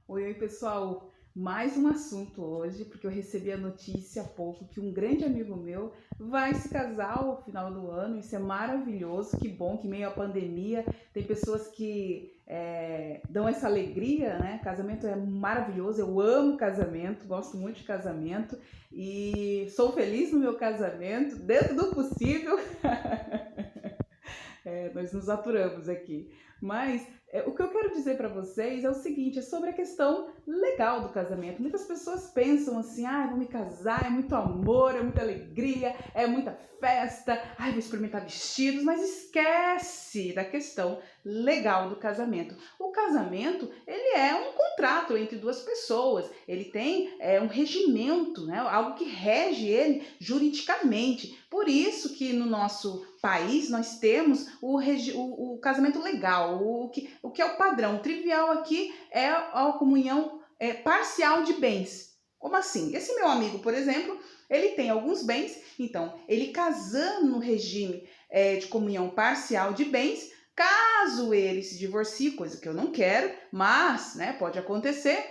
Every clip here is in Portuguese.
Oi, pessoal. Mais um assunto hoje, porque eu recebi a notícia há pouco que um grande amigo meu vai se casar ao final do ano. Isso é maravilhoso, que bom que meio à pandemia tem pessoas que dão essa alegria, né? Casamento é maravilhoso, eu amo casamento, gosto muito de casamento e sou feliz no meu casamento, dentro do possível. Nós nos aturamos aqui. Mas o que eu quero dizer para vocês é o seguinte, é sobre a questão legal do casamento. Muitas pessoas pensam assim, vou me casar, é muito amor, é muita alegria, é muita festa, vou experimentar vestidos, mas esquece da questão legal do casamento. O casamento, ele é um contrato entre duas pessoas, ele tem um regimento, né? Algo que rege ele juridicamente. Por isso que no nosso país nós temos o casamento legal, o que é o padrão. O trivial aqui é a comunhão parcial de bens. Como assim? Esse meu amigo, por exemplo, ele tem alguns bens, então ele casando no regime de comunhão parcial de bens, caso ele se divorcie, coisa que eu não quero, mas pode acontecer,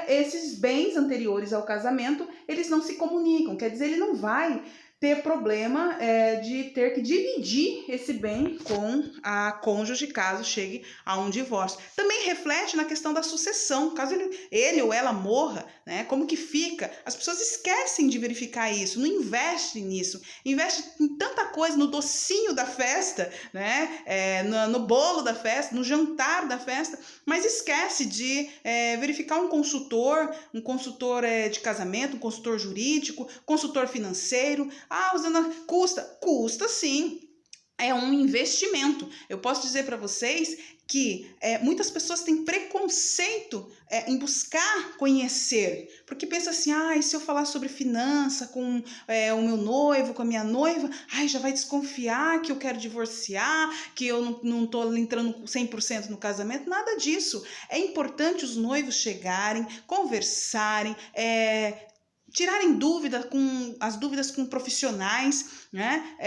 esses bens anteriores ao casamento, eles não se comunicam, quer dizer, ele não vai ter problema de ter que dividir esse bem com a cônjuge caso chegue a um divórcio. Também reflete na questão da sucessão, caso ele ou ela morra, né? Como que fica? As pessoas esquecem de verificar isso, não investem nisso, investem em tanta coisa, no docinho da festa, né? No bolo da festa, no jantar da festa, mas esquece de verificar um consultor de casamento, um consultor jurídico, consultor financeiro. Rosana, custa sim. É um investimento. Eu posso dizer para vocês que muitas pessoas têm preconceito em buscar conhecer, porque pensa assim, se eu falar sobre finança com o meu noivo, com a minha noiva, já vai desconfiar que eu quero divorciar, que eu não estou entrando 100% no casamento, nada disso. É importante os noivos chegarem, conversarem, tirarem as dúvidas com profissionais, né?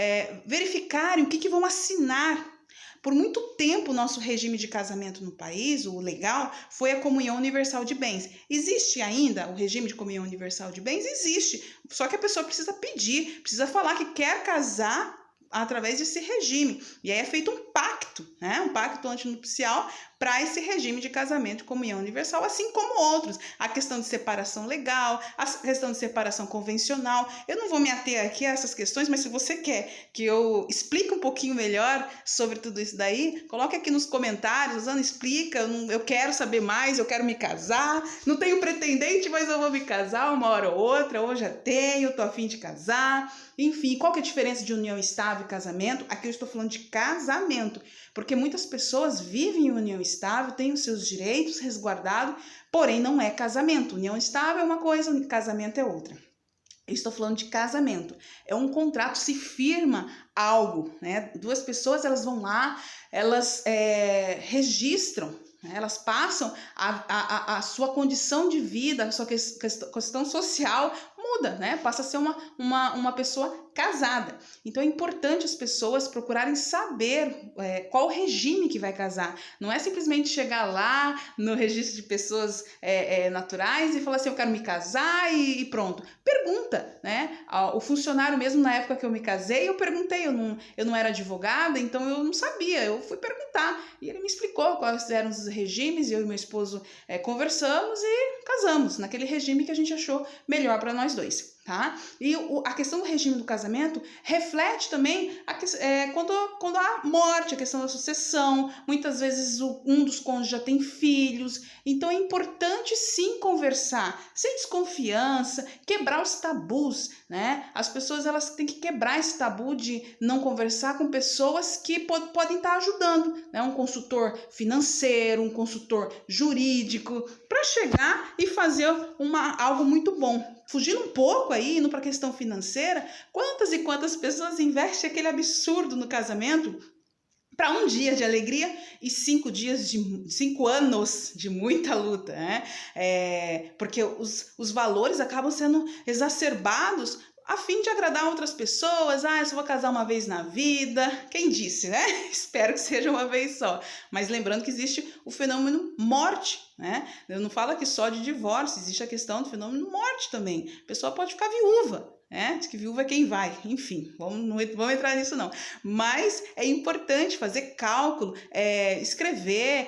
Verificarem o que vão assinar. Por muito tempo, o nosso regime de casamento no país, o legal, foi a comunhão universal de bens. Existe ainda o regime de comunhão universal de bens? Existe. Só que a pessoa precisa pedir, precisa falar que quer casar através desse regime. E aí é feito um pacto, né? Um pacto antinupcial para esse regime de casamento e comunhão universal, assim como outros. A questão de separação legal, a questão de separação convencional. Eu não vou me ater aqui a essas questões, mas se você quer que eu explique um pouquinho melhor sobre tudo isso daí, coloque aqui nos comentários, Ana, explica, eu quero saber mais, eu quero me casar, não tenho pretendente, mas eu vou me casar uma hora ou outra, ou já tenho, tô a fim de casar. Enfim, qual que é a diferença de união estável e casamento? Aqui eu estou falando de casamento, porque muitas pessoas vivem em união estável, têm os seus direitos resguardados, porém não é casamento. União estável é uma coisa, casamento é outra. Eu estou falando de casamento. É um contrato, se firma algo, né? Duas pessoas, elas vão lá, elas registram, né? Elas passam a sua condição de vida, a sua questão social muda, né? Passa a ser uma pessoa casada. Então é importante as pessoas procurarem saber qual o regime que vai casar. Não é simplesmente chegar lá no registro de pessoas naturais e falar assim, eu quero me casar e pronto. Pergunta, né? O funcionário mesmo, na época que eu me casei, eu perguntei, eu não era advogada, então eu não sabia, eu fui perguntar. E ele me explicou quais eram os regimes, eu e meu esposo conversamos e casamos naquele regime que a gente achou melhor para nós dois. Tá? E a questão do regime do casamento reflete também quando há morte, a questão da sucessão, muitas vezes um dos cônjuges já tem filhos, então é importante sim conversar, sem desconfiança, quebrar os tabus, né? As pessoas elas têm que quebrar esse tabu de não conversar com pessoas que podem estar ajudando, né? Um consultor financeiro, um consultor jurídico, para chegar e fazer algo muito bom. Fugindo um pouco aí, indo para a questão financeira, quantas e quantas pessoas investem aquele absurdo no casamento para um dia de alegria e 5 anos de muita luta, né? Porque os valores acabam sendo exacerbados a fim de agradar outras pessoas. Eu só vou casar uma vez na vida. Quem disse, né? Espero que seja uma vez só. Mas lembrando que existe o fenômeno morte né? Eu não falo aqui só de divórcio, existe a questão do fenômeno morte também. A pessoa pode ficar viúva, né? Diz que viúva é quem vai, enfim, não vamos entrar nisso não. Mas é importante fazer cálculo, escrever,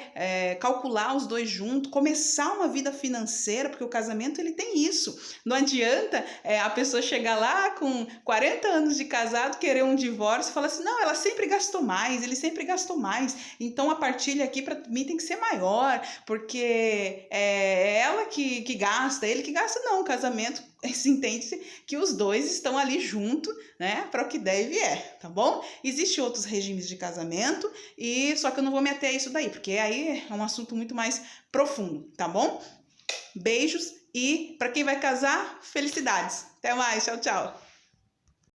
calcular os dois juntos, começar uma vida financeira, porque o casamento ele tem isso. Não adianta a pessoa chegar lá com 40 anos de casado, querer um divórcio e falar assim, não, ela sempre gastou mais, ele sempre gastou mais, então a partilha aqui para mim tem que ser maior, porque é ela que gasta, ele que gasta, não, o casamento se entende que os dois estão ali junto, né, para o que der e vier, tá bom? Existem outros regimes de casamento, e só que eu não vou me ater a isso daí, porque aí é um assunto muito mais profundo, tá bom? Beijos e para quem vai casar, felicidades. Até mais, tchau, tchau.